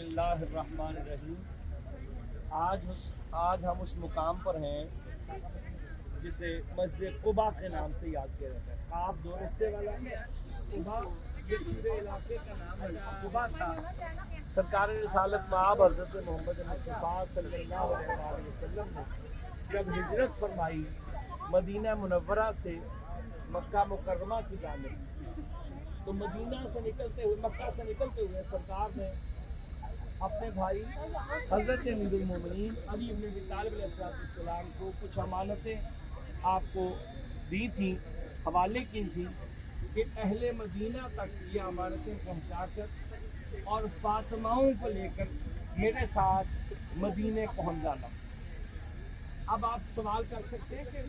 बिस्मिल्लाह अर्रहमान अर्रहीम। आज हम उस मुकाम पर हैं जिसे मस्जिद कुबा के नाम से याद किया जाता है। आप दो नुक्ते वाला कुबा, ये पूरे इलाके का नाम है कुबा था। सरकार रिसालत मआब हज़रत मोहम्मद मुस्तफ़ा सल्लल्लाहु अलैहि वसल्लम ने जब हिजरत फरमाई मदीना मुनव्वरा से मक्का मुकर्रमा की जानिब, तो मदीना से निकलते हुए मक्का से निकलते हुए सरकार ने अपने भाई हज़रत अमीरुल मोमिनीन अली इब्न अबी तालिब अलैहिस्सलाम को कुछ अमानतें आपको दी थी, हवाले की थी कि अहले मदीना तक ये अमानतें पहुँचाकर और फातिमाओं को लेकर मेरे साथ मदीने पहुँच जाना। अब आप सवाल कर सकते हैं कि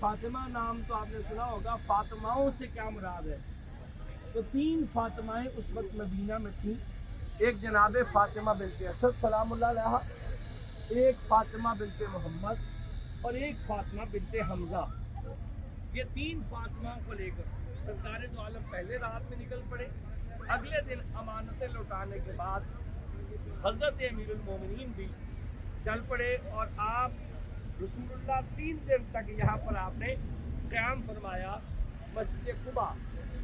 फातिमा नाम तो आपने सुना होगा, फातिमाओं से क्या मुराद है? तो तीन फातिमाएं उस वक्त मदीना में थीं। एक जनाब फातिमा बिनते असद सलामुल्लाह अलैहा, एक फातिमा बिनते मोहम्मद और एक फातिमा बिनते हमजा। ये तीन फातिमाओं को लेकर सरकार दो आलम पहले रात में निकल पड़े। अगले दिन अमानतें लौटाने के बाद हज़रत अमीरुल मोमिनीन भी चल पड़े और आप रसूलुल्लाह 3 दिन तक यहाँ पर आपने क़याम फरमाया मस्जिद कुबा।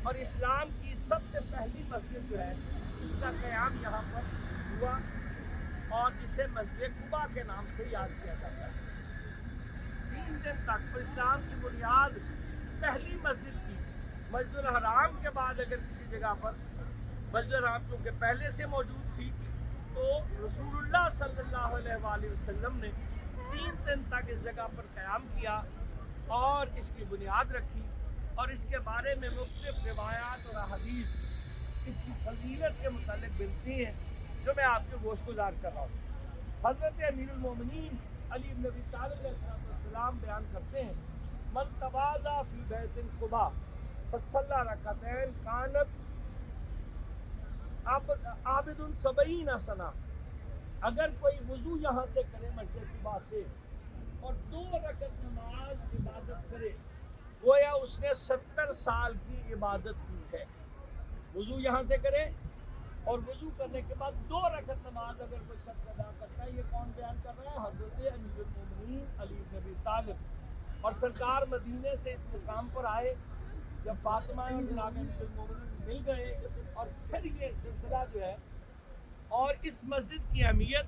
और इस्लाम की सबसे पहली मस्जिद जो है उसका क़याम यहाँ पर हुआ और इसे मस्जिद कुबा के नाम से याद किया जाता है। 3 दिन तक तो इस्लाम की बुनियाद पहली मस्जिद की मस्जिद हराम के बाद अगर किसी जगह पर मस्जिद हराम चूँकि पहले से मौजूद थी, तो रसूलुल्लाह सल्लल्लाहु अलैहि वसल्लम ने 3 दिन तक इस जगह पर क़याम किया और इसकी बुनियाद रखी और इसके बारे में मुख्तलिफ रिवायात और हदीस इसकी फजीलत के मुतालिक मिलती हैं, जो मैं आपके गोशगुजार कर रहा हूँ। हज़रत अमीरुल मोमिनीन अली इब्न अबी तालिब अलैहिस्सलाम बयान करते हैं, मन तवाज़ा फी बैतिल कुबा फसल्ला रकअतैन कानत आबिदुन सबईना सना। अगर कोई वज़ू यहाँ से करे मस्जिद कुबा से और 2 रकअत नमाज इबादत करे, गोया उसने 70 साल की इबादत की है। वज़ू यहाँ से करे और वज़ू करने के बाद 2 रकअत नमाज अगर कोई शख्स अदा करता है। ये कौन बयान कर रहा है? हज़रत अमीरुल मोमिनीन अली इब्न अबी तालिब। और सरकार मदीने से इस मुकाम पर आए जब फातिमा और जनाब अमीरुल मोमिनीन मिल गए, और फिर ये सिलसिला जो है और इस मस्जिद की अहमियत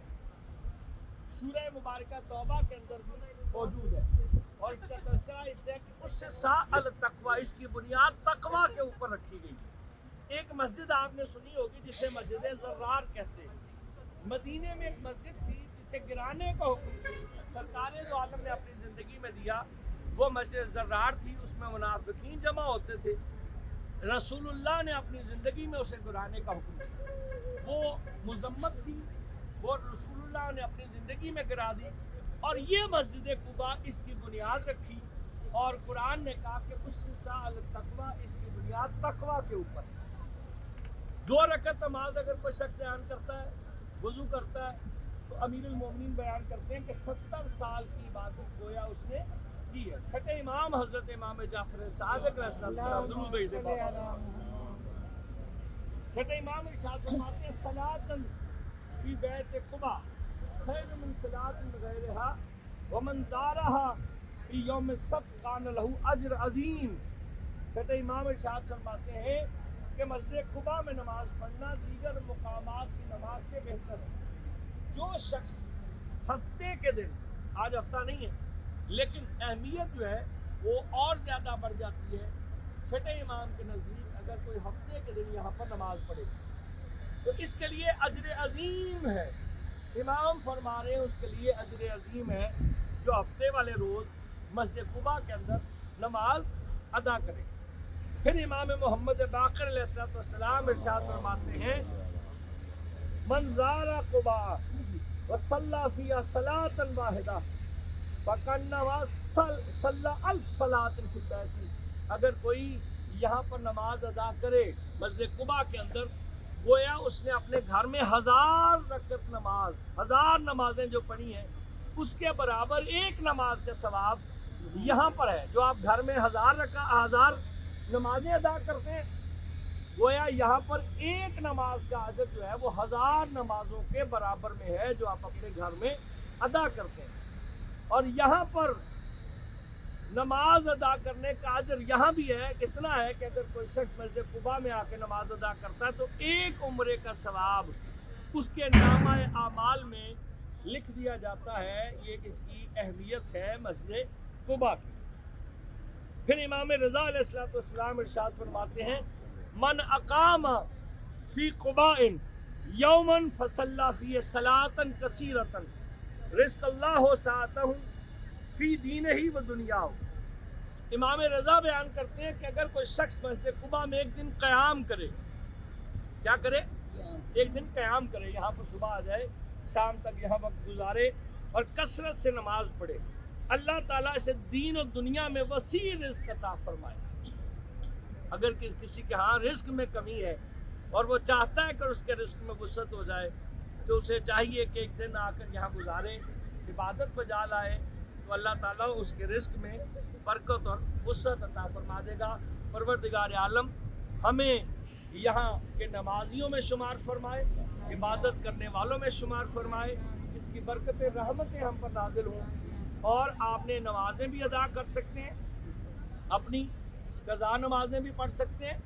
सूरह मुबारका तौबा के अंदर मौजूद है और इसका तज़किरा इससे कि उससे साअल तक़वा, इसकी बुनियाद तक़वा के ऊपर रखी गई। एक मस्जिद आपने सुनी होगी जिसे मस्जिद ज़र्रार कहते हैं। मदीने में एक मस्जिद थी जिसे गिराने का हुक्म सरकार दो आलम ने अपनी ज़िंदगी में दिया। वो मस्जिद ज़र्रार थी, उसमें मुनाफिकीन जमा होते थे। रसूलुल्लाह ने अपनी ज़िंदगी में उसे गिराने का हुक्म दिया। वो मुज़म्मत थी, वो रसूलुल्लाह ने अपनी ज़िंदगी में गिरा दी और ये मस्जिद कुबा इसकी बुनियाद रखी। और कुरान ने कहा कि उससे साल तकवा, इसकी बुनियाद तकवा के ऊपर। 2 रकअत नमाज अगर कोई शख्स बयान करता है, वज़ू करता है, तो अमीरुल मोमिनीन बयान करते हैं कि 70 साल की इबादत गोया उसने की है। छठे इमाम हज़रत इमाम जाफ़र सादिक़ अलैहिस्सलाम भेजते छठे इमाम इरशाद फरमाते हैं, सलातन फी बैत कुबा खैर मिन सलातिन गैरिहा व मन ज़ारहा फी यौम सब्त कान लहू अज्र अज़ीम। छठे इमाम इरशाद फरमाते हैं कि मस्जिद कुबा में नमाज पढ़ना दीगर मुकामात की नमाज से बेहतर है। जो शख्स हफ्ते के दिन, आज हफ्ता नहीं है लेकिन अहमियत जो है वो और ज़्यादा बढ़ जाती है छठे इमाम के नज़दीक, अगर कोई हफ्ते के दिन यहाँ पर नमाज पढ़े तो इसके लिए अज्र अज़ीम है। इमाम फरमा रहे हैं उसके लिए अज्र अज़ीम है जो हफ्ते वाले रोज़ मस्जिद कुबा के अंदर नमाज अदा करे। फिर इमाम मोहम्मद बाक़िर अलैहिस्सलाम इरशाद फरमाते हैं, मन ज़ारा कुबा व सल्ला फ़ीहा सलातन वाहिदा फकन्नमा सल्ला अल्फ़ सलातिन फ़ी बैती। अगर कोई यहाँ पर नमाज अदा करे मस्जिद कुबा के अंदर, गोया उसने अपने घर में 1000 रकअत नमाज, 1000 नमाजें जो पढ़ी हैं उसके बराबर एक नमाज का सवाब यहाँ पर है। जो आप घर में 1000 नमाजें अदा करते हैं گویا یہاں پر ایک نماز کا اجر جو ہے وہ 1000 نمازوں کے برابر میں ہے جو آپ اپنے گھر میں ادا کرتے ہیں. اور یہاں پر نماز ادا کرنے کا اجر یہاں بھی ہے. کتنا ہے کہ اگر کوئی شخص مسجد قباء میں آ کے نماز ادا کرتا ہے تو ایک عمرے کا ثواب اس کے نامہ اعمال میں لکھ دیا جاتا ہے. یہ اس کی اہمیت ہے مسجد قباء کی. پھر امام رضا علیہ السلام ارشاد فرماتے ہیں من اقام فی قباء یوما فصلی فی صلاۃ کثیرۃ رزق اللہ ساعتہ فی دینہ و دنیاہ. امام رضا بیان کرتے ہیں کہ اگر کوئی شخص مسجد قباء میں ایک دن قیام کرے, کیا کرے؟ ایک دن قیام کرے, یہاں پر صبح آ جائے, شام تک یہاں وقت گزارے اور کثرت سے نماز پڑھے, اللہ تعالیٰ اسے دین و دنیا میں وسیع رزق عطا فرمائے. اگر کسی کے ہاں رزق میں کمی ہے اور وہ چاہتا ہے کہ اس کے رزق میں وسعت ہو جائے تو اسے چاہیے کہ ایک دن آ کر یہاں گزارے, عبادت بجا لائے, تو اللہ تعالیٰ اس کے رزق میں برکت اور وسعت عطا فرما دے گا. پروردگار عالم ہمیں یہاں کے نمازیوں میں شمار فرمائے, عبادت کرنے والوں میں شمار فرمائے, اس کی برکتیں رحمتیں ہم پر نازل ہوں. اور آپ نے نمازیں بھی ادا کر سکتے ہیں, اپنی قضا نمازیں بھی پڑھ سکتے ہیں,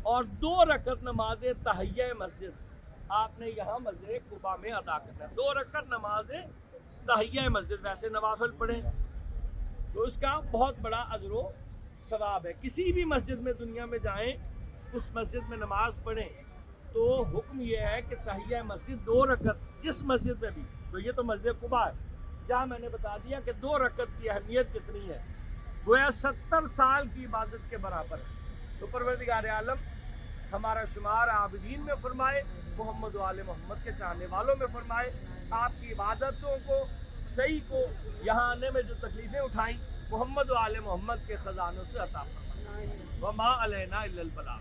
اور 2 رکعت نماز تحیہ مسجد آپ نے یہاں مسجد قباء میں ادا کرنا ہے. 2 رکعت نماز تحیہ مسجد, ویسے نوافل پڑھیں تو اس کا بہت بڑا اجر و ثواب ہے. کسی بھی مسجد میں دنیا میں جائیں, اس مسجد میں نماز پڑھیں تو حکم یہ ہے کہ تحیہ مسجد 2 رکعت, جس مسجد میں بھی, تو یہ تو مسجد قباء ہے جہاں میں نے بتا دیا کہ 2 رکعت کی اہمیت کتنی ہے, گویا 70 سال کی عبادت کے برابر ہے. تو پروردگار عالم ہمارا شمار عابدین میں فرمائے, محمد و آل محمد کے چاہنے والوں میں فرمائے. آپ کی عبادتوں کو صحیح کو یہاں آنے میں جو تکلیفیں اٹھائیں محمد و آل محمد کے خزانوں سے عطا فرمائے. وما علینا الا البلاغ.